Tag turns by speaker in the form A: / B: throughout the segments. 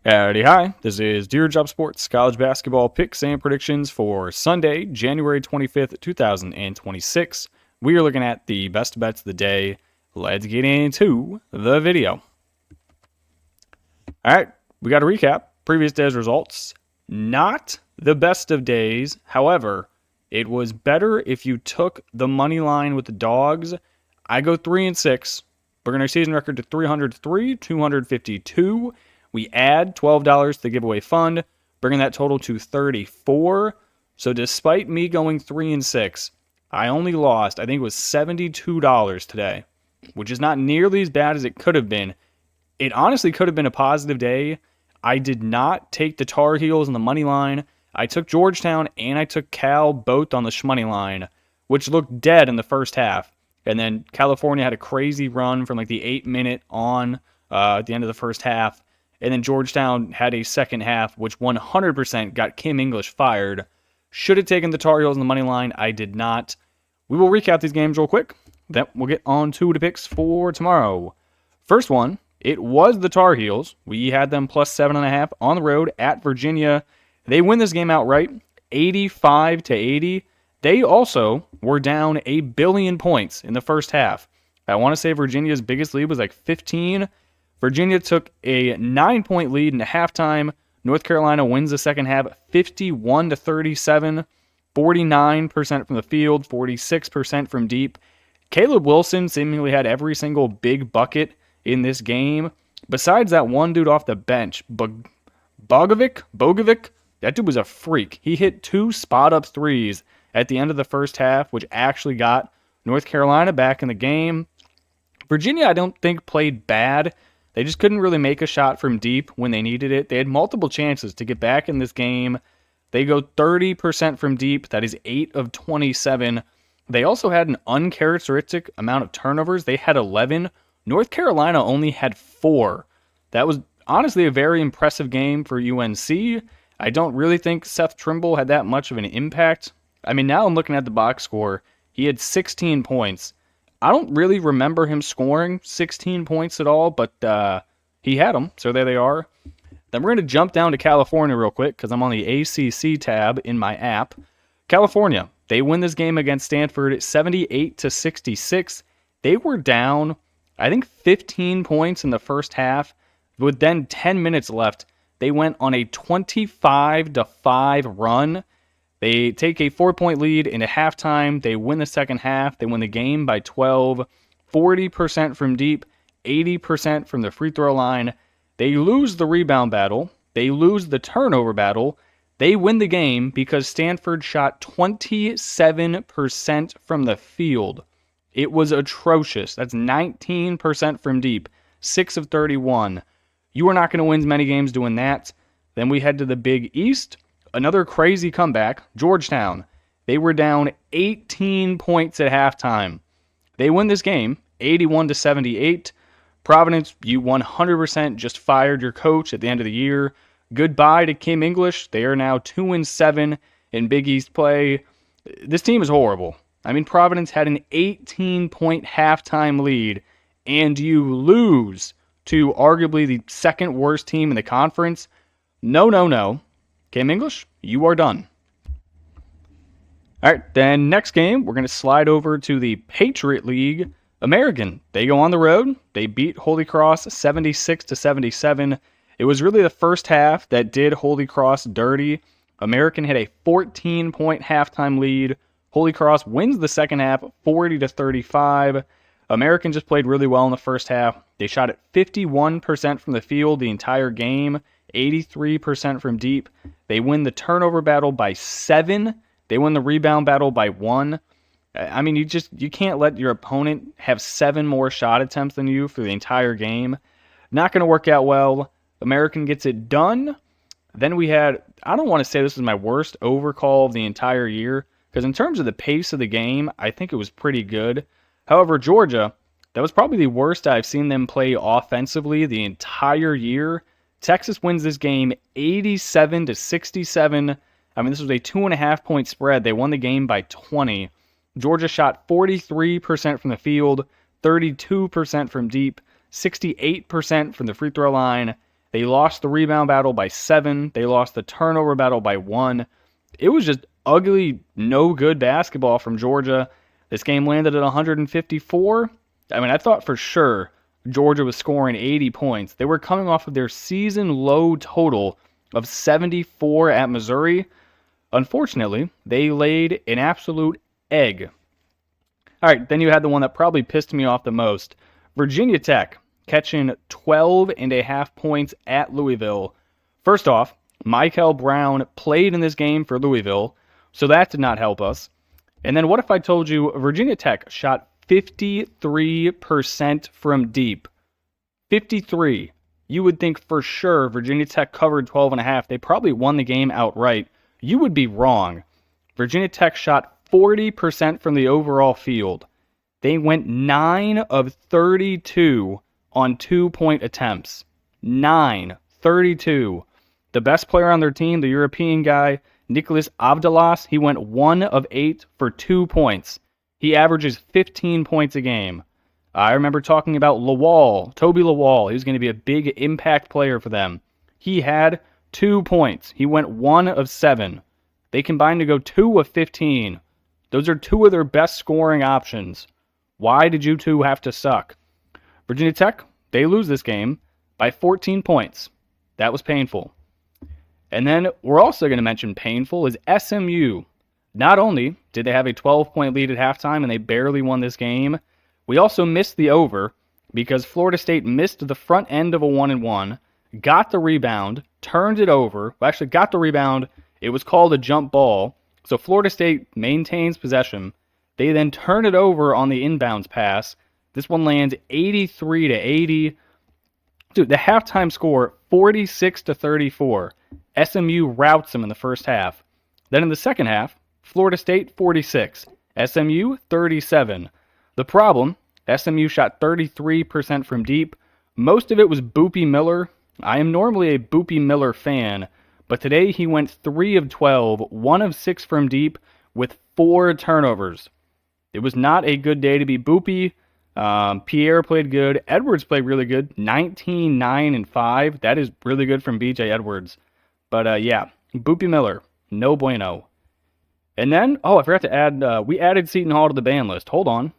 A: Howdy, hi. This is Deer Job Sports college basketball picks and predictions for Sunday, January 25th, 2026. We are looking at the best bets of the day. Let's get into the video. All right, we got to recap previous day's results. Not the best of days. However, it was better if you took the money line with the dogs. I go 3-6, bringing our season record to 303, 252. We add $12 to the giveaway fund, bringing that total to 34. So despite me going 3-6, I only lost, I think it was $72 today, which is not nearly as bad as it could have been. It honestly could have been a positive day. I did not take the Tar Heels on the money line. I took Georgetown and I took Cal both on the shmoney line, which looked dead in the first half. And then California had a crazy run from like the 8-minute on at the end of the first half. And then Georgetown had a second half, which 100% got Kim English fired. Should have taken the Tar Heels on the money line. I did not. We will recap these games real quick. Then we'll get on to the picks for tomorrow. First one, it was the Tar Heels. We had them plus 7.5 on the road at Virginia. They win this game outright, 85-80. They also were down 1 billion points in the first half. I want to say Virginia's biggest lead was like 15. Virginia took a 9-point lead in the halftime. North Carolina wins the second half 51-37, 49% from the field, 46% from deep. Caleb Wilson seemingly had every single big bucket in this game. Besides that one dude off the bench, Bogovic, that dude was a freak. He hit 2 spot-up threes at the end of the first half, which actually got North Carolina back in the game. Virginia, I don't think, played bad. They just couldn't really make a shot from deep when they needed it. They had multiple chances to get back in this game. They go 30% from deep. That is 8 of 27. They also had an uncharacteristic amount of turnovers. They had 11. North Carolina only had 4. That was honestly a very impressive game for UNC. I don't really think Seth Trimble had that much of an impact. I mean, now I'm looking at the box score. He had 16 points. I don't really remember him scoring 16 points at all, but he had them, so there they are. Then we're going to jump down to California real quick because I'm on the ACC tab in my app. California, they win this game against Stanford 78-66. They were down, I think, 15 points in the first half. With then 10 minutes left, they went on a 25-5 run. They take a 4-point lead into halftime. They win the second half. They win the game by 12, 40% from deep, 80% from the free throw line. They lose the rebound battle. They lose the turnover battle. They win the game because Stanford shot 27% from the field. It was atrocious. That's 19% from deep, 6 of 31. You are not going to win many games doing that. Then we head to the Big East. Another crazy comeback, Georgetown. They were down 18 points at halftime. They win this game, 81-78. Providence, you 100% just fired your coach at the end of the year. Goodbye to Kim English. They are now 2-7 in Big East play. This team is horrible. I mean, Providence had an 18-point halftime lead, and you lose to arguably the second worst team in the conference. No. Kim English, you are done. All right, then next game, we're going to slide over to the Patriot League. American, they go on the road. They beat Holy Cross 76-77. It was really the first half that did Holy Cross dirty. American had a 14-point halftime lead. Holy Cross wins the second half 40-35. American just played really well in the first half. They shot at 51% from the field the entire game, 83% from deep. They win the turnover battle by 7. They win the rebound battle by 1. I mean, you can't let your opponent have 7 more shot attempts than you for the entire game. Not going to work out well. American gets it done. Then we had, I don't want to say this is my worst overcall of the entire year, because in terms of the pace of the game, I think it was pretty good. However, Georgia, that was probably the worst I've seen them play offensively the entire year. Texas wins this game 87-67. I mean, this was a 2.5-point spread. They won the game by 20. Georgia shot 43% from the field, 32% from deep, 68% from the free throw line. They lost the rebound battle by 7. They lost the turnover battle by 1. It was just ugly, no good basketball from Georgia. This game landed at 154. I mean, I thought for sure Georgia was scoring 80 points. They were coming off of their season low total of 74 at Missouri. Unfortunately, they laid an absolute egg. All right, then you had the one that probably pissed me off the most. Virginia Tech catching 12.5 points at Louisville. First off, Michael Brown played in this game for Louisville, so that did not help us. And then what if I told you Virginia Tech shot 53% from deep? 53. You would think for sure Virginia Tech covered 12.5. They probably won the game outright. You would be wrong. Virginia Tech shot 40% from the overall field. They went 9 of 32 on 2-point attempts. 9-32. The best player on their team, the European guy, Nicholas Abdalas, he went 1 of 8 for 2 points. He averages 15 points a game. I remember talking about Toby Lawal. He was going to be a big impact player for them. He had 2 points. He went 1 of 7. They combined to go 2 of 15. Those are 2 of their best scoring options. Why did you two have to suck? Virginia Tech, they lose this game by 14 points. That was painful. And then we're also going to mention painful is SMU. Not only did they have a 12-point lead at halftime and they barely won this game, we also missed the over because Florida State missed the front end of a 1-and-1, got the rebound, turned it over. Well, actually got the rebound. It was called a jump ball. So Florida State maintains possession. They then turn it over on the inbounds pass. This one lands 83-80. Dude, the halftime score, 46-34. SMU routs them in the first half. Then in the second half, Florida State 46, SMU 37. The problem, SMU shot 33% from deep. Most of it was Boopy Miller. I am normally a Boopy Miller fan, but today he went 3 of 12, 1 of 6 from deep with 4 turnovers. It was not a good day to be Boopy. Pierre played good. Edwards played really good. 19, 9, and 5. That is really good from BJ Edwards. But yeah, Boopy Miller, no bueno. And then, I forgot to add, we added Seton Hall to the ban list. Hold on.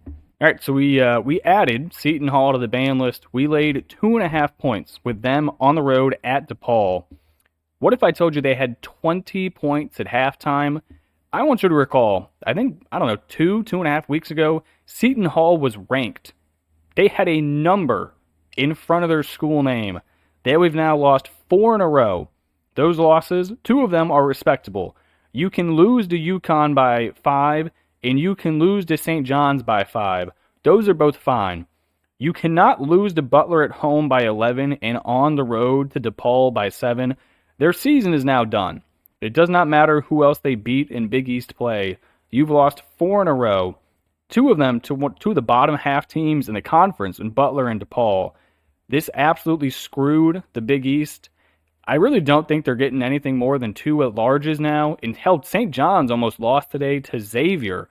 A: All right, so we added Seton Hall to the ban list. We laid 2.5 points with them on the road at DePaul. What if I told you they had 20 points at halftime? I want you to recall, I think, 2.5 weeks ago, Seton Hall was ranked. They had a number in front of their school name. We've now lost 4 in a row. Those losses, 2 of them are respectable. You can lose to UConn by 5, and you can lose to St. John's by 5. Those are both fine. You cannot lose to Butler at home by 11 and on the road to DePaul by 7. Their season is now done. It does not matter who else they beat in Big East play. You've lost 4 in a row. 2 of them to 2 of the bottom half teams in the conference in Butler and DePaul. This absolutely screwed the Big East. I really don't think they're getting anything more than 2 at-larges now. And hell, St. John's almost lost today to Xavier.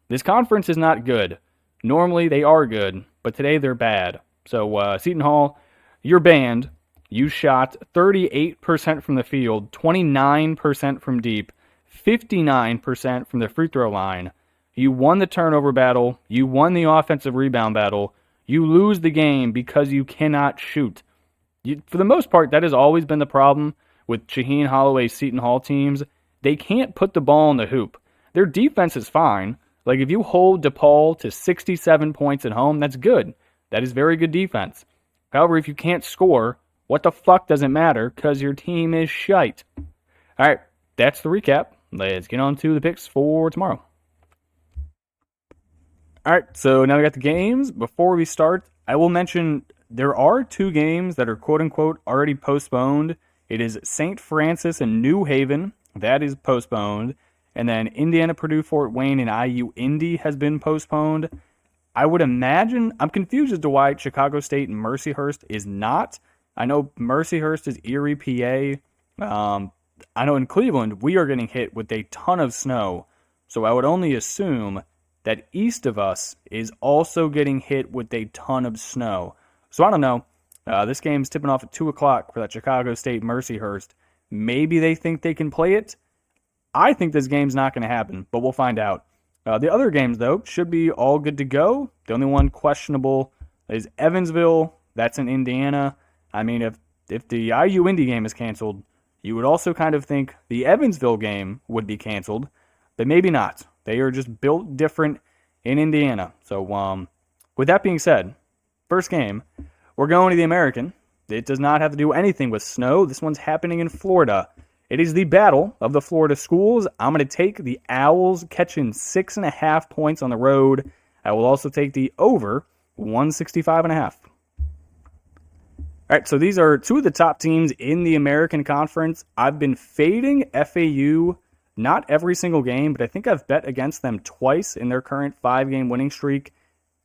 A: This conference is not good. Normally they are good, but today they're bad. So Seton Hall, you're banned. You shot 38% from the field, 29% from deep, 59% from the free throw line. You won the turnover battle. You won the offensive rebound battle. You lose the game because you cannot shoot. For the most part, that has always been the problem with Shaheen Holloway's Seton Hall teams. They can't put the ball in the hoop. Their defense is fine. Like, if you hold DePaul to 67 points at home, that's good. That is very good defense. However, if you can't score, what the fuck does it matter? Because your team is shite. All right, that's the recap. Let's get on to the picks for tomorrow. All right, so now we got the games. Before we start, I will mention there are 2 games that are quote-unquote already postponed. It is St. Francis and New Haven. That is postponed. And then Indiana, Purdue, Fort Wayne, and IU Indy has been postponed. I would imagine, I'm confused as to why Chicago State and Mercyhurst is not. I know Mercyhurst is Erie, PA. I know in Cleveland, we are getting hit with a ton of snow. So I would only assume that east of us is also getting hit with a ton of snow. So I don't know. This game's tipping off at 2 o'clock for that Chicago State Mercyhurst. Maybe they think they can play it. I think this game's not going to happen, but we'll find out. The other games, though, should be all good to go. The only one questionable is Evansville. That's in Indiana. I mean, if the IU-Indy game is canceled, you would also kind of think the Evansville game would be canceled, but maybe not. They are just built different in Indiana. So, with that being said, first game, we're going to the American. It does not have to do anything with snow. This one's happening in Florida. It is the battle of the Florida schools. I'm going to take the Owls catching 6.5 points on the road. I will also take the over 165.5. All right, so these are two of the top teams in the American Conference. I've been fading FAU not every single game, but I think I've bet against them twice in their current 5-game winning streak.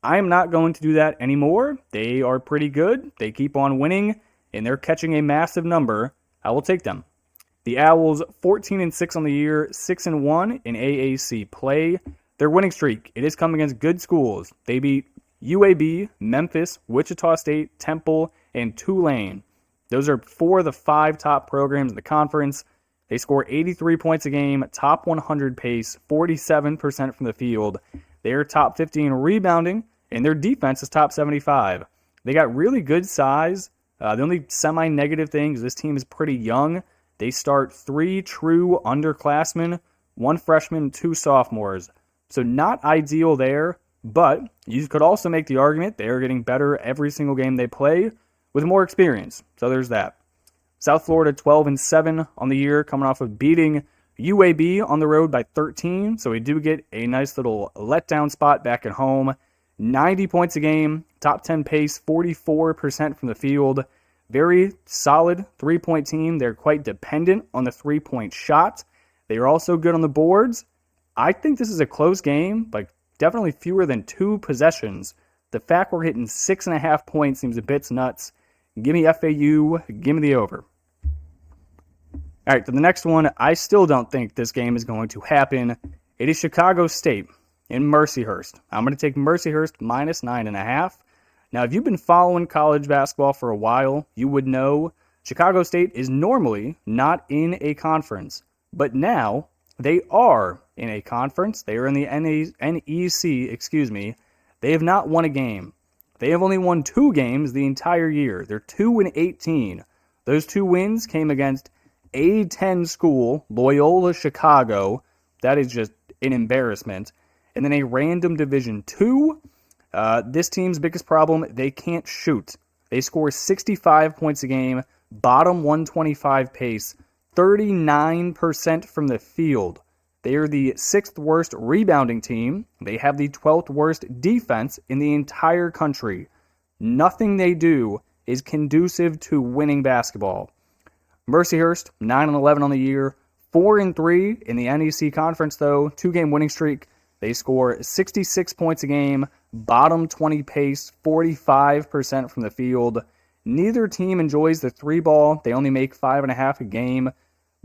A: I am not going to do that anymore. They are pretty good. They keep on winning, and they're catching a massive number. I will take them. The Owls, 14-6 on the year, 6-1 in AAC play. Their winning streak, it is coming against good schools. They beat UAB, Memphis, Wichita State, Temple, and Tulane. Those are 4 of the 5 top programs in the conference. They score 83 points a game, top 100 pace, 47% from the field. They are top 50 in rebounding, and their defense is top 75. They got really good size. The only semi-negative thing is this team is pretty young. They start 3 true underclassmen, 1 freshman, 2 sophomores. So not ideal there, but you could also make the argument they are getting better every single game they play with more experience. So there's that. South Florida 12-7 on the year, coming off of beating UAB on the road by 13. So we do get a nice little letdown spot back at home. 90 points a game, top 10 pace, 44% from the field. Very solid 3-point team. They're quite dependent on the 3-point shot. They are also good on the boards. I think this is a close game, but definitely fewer than 2 possessions. The fact we're hitting 6.5 points seems a bit nuts. Give me FAU. Give me the over. All right, to the next one. I still don't think this game is going to happen. It is Chicago State in Mercyhurst. I'm going to take Mercyhurst minus 9.5. Now, if you've been following college basketball for a while, you would know Chicago State is normally not in a conference, but now they are in a conference. They are in the NEC, They have not won a game. They have only won 2 games the entire year. They're 2-18. Those 2 wins came against A10 school, Loyola Chicago. That is just an embarrassment. And then a random Division II. This team's biggest problem, they can't shoot. They score 65 points a game, bottom 125 pace, 39% from the field. They are the 6th worst rebounding team. They have the 12th worst defense in the entire country. Nothing they do is conducive to winning basketball. Mercyhurst, 9-11 on the year, 4-3 in the NEC conference though, 2-game winning streak. They score 66 points a game, bottom 20 pace, 45% from the field. Neither team enjoys the 3-ball. They only make 5.5 a game.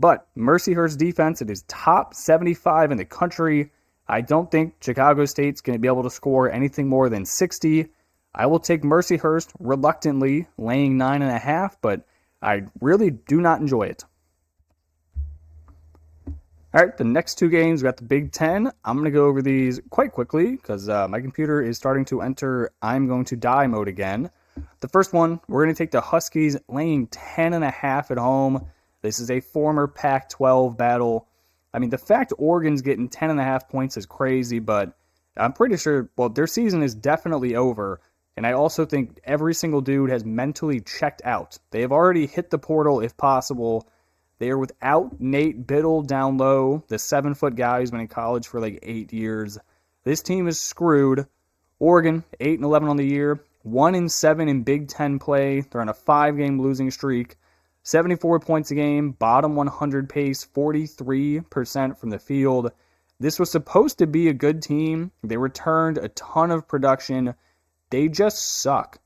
A: But Mercyhurst's defense, it is top 75 in the country. I don't think Chicago State's going to be able to score anything more than 60. I will take Mercyhurst reluctantly, laying 9.5, but I really do not enjoy it. All right, the next 2 games, we got the Big Ten. I'm going to go over these quite quickly because my computer is starting to enter I'm going to die mode again. The first one, we're going to take the Huskies laying 10.5 at home. This is a former Pac-12 battle. I mean, the fact Oregon's getting 10.5 points is crazy, but I'm pretty sure, well, their season is definitely over. And I also think every single dude has mentally checked out. They have already hit the portal if possible. They are without Nate Biddle down low, the 7-foot guy who's been in college for like 8 years. This team is screwed. Oregon, 8-11 on the year, 1-7 in Big Ten play. They're on a 5-game losing streak. 74 points a game, bottom 100 pace, 43% from the field. This was supposed to be a good team. They returned a ton of production. They just suck.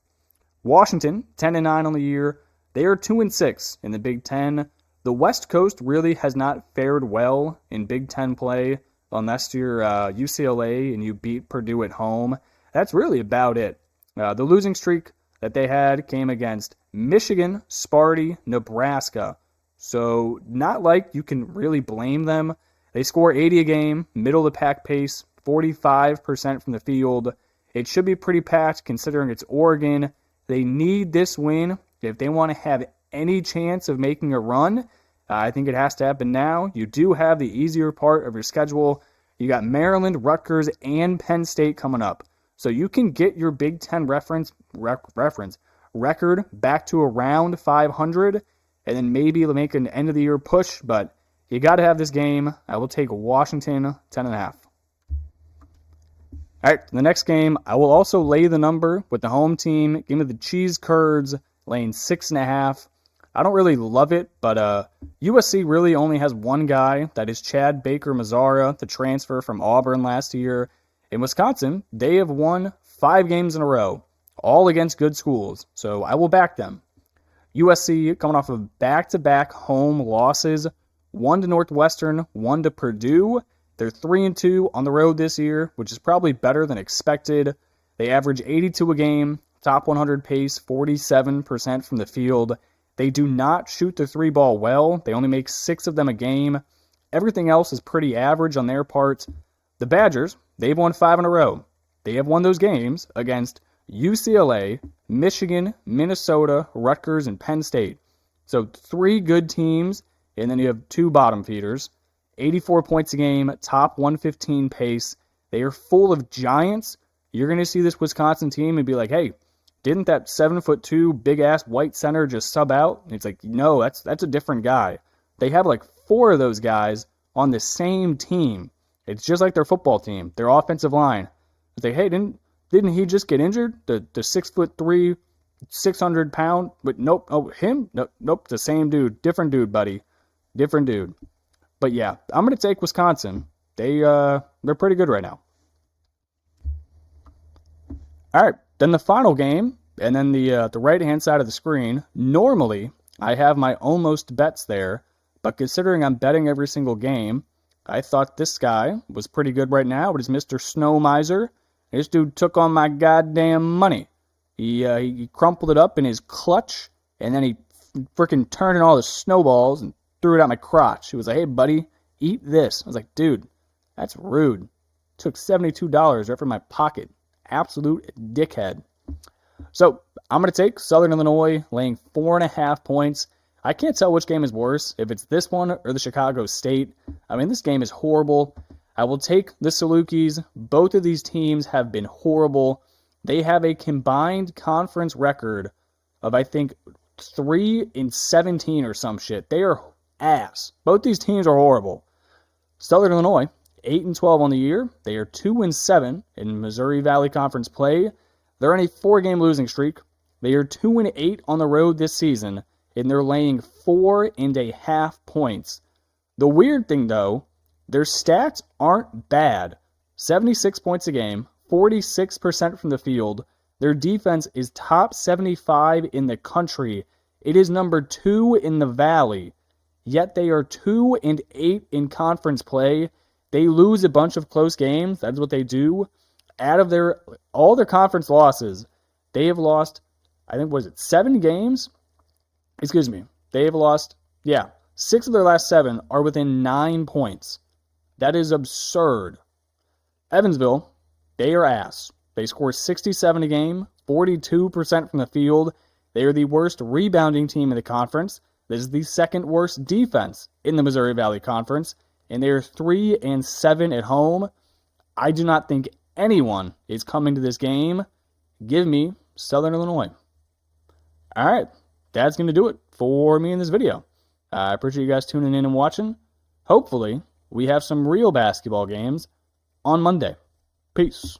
A: Washington, 10-9 on the year. They are 2-6 in the Big Ten. The West Coast really has not fared well in Big Ten play unless you're UCLA and you beat Purdue at home. That's really about it. The losing streak, that they had came against Michigan, Sparty, Nebraska. So not like you can really blame them. They score 80 a game, middle of the pack pace, 45% from the field. It should be pretty packed considering it's Oregon. They need this win if they want to have any chance of making a run. I think it has to happen now. You do have the easier part of your schedule. You got Maryland, Rutgers, and Penn State coming up. So you can get your Big Ten reference record back to around 500 and then maybe make an end-of-the-year push. But you got to have this game. I will take Washington 10.5. All right, the next game, I will also lay the number with the home team. Give me the Cheese Curds laying 6.5. I don't really love it, but USC really only has one guy. That is Chad Baker-Mazara, the transfer from Auburn last year. In Wisconsin, they have won 5 games in a row, all against good schools, so I will back them. USC coming off of back-to-back home losses, 1 to Northwestern, 1 to Purdue. They're 3-2 on the road this year, which is probably better than expected. They average 82 a game, top 100 pace, 47% from the field. They do not shoot the 3-ball well. They only make 6 of them a game. Everything else is pretty average on their part. The Badgers, they've won 5 in a row. They have won those games against UCLA, Michigan, Minnesota, Rutgers, and Penn State. So 3 good teams, and then you have 2 bottom feeders. 84 points a game, top 115 pace. They are full of giants. You're going to see this Wisconsin team and be like, hey, didn't that 7'2" big-ass white center just sub out? And it's like, no, that's a different guy. They have like 4 of those guys on the same team. It's just like their football team, their offensive line. It's like, hey, didn't he just get injured? The 6'3", 600-pound, but nope, oh, him? Nope, the same dude. Different dude, buddy. Different dude. But yeah, I'm going to take Wisconsin. They're pretty good right now. All right, then the final game, and then the right-hand side of the screen. Normally, I have my almost bets there, but considering I'm betting every single game, I thought this guy was pretty good right now. It is Mr. Snow Miser. This dude took on my goddamn money. He crumpled it up in his clutch, and then he freaking turned in all the snowballs and threw it at my crotch. He was like, hey, buddy, eat this. I was like, dude, that's rude. Took $72 right from my pocket. Absolute dickhead. So I'm going to take Southern Illinois laying 4.5 points. I can't tell which game is worse, if it's this one or the Chicago State. I mean, this game is horrible. I will take the Salukis. Both of these teams have been horrible. They have a combined conference record of, I think, 3-17 or some shit. They are ass. Both these teams are horrible. Southern Illinois, 8-12 on the year. They are 2-7 in Missouri Valley Conference play. They're on a 4-game losing streak. They are 2-8 on the road this season, and they're laying 4.5 points. The weird thing, though, their stats aren't bad. 76 points a game, 46% from the field. Their defense is top 75 in the country. It is number 2 in the Valley. Yet they are 2-8 in conference play. They lose a bunch of close games. That's what they do. Out of all their conference losses, they have lost, I think, 7 games? Excuse me. They have lost, 6 of their last 7 are within 9 points. That is absurd. Evansville, they are ass. They score 67 a game, 42% from the field. They are the worst rebounding team in the conference. This is the second worst defense in the Missouri Valley Conference, and they are 3-7 at home. I do not think anyone is coming to this game. Give me Southern Illinois. All right, that's going to do it for me in this video. I appreciate you guys tuning in and watching. Hopefully, we have some real basketball games on Monday. Peace.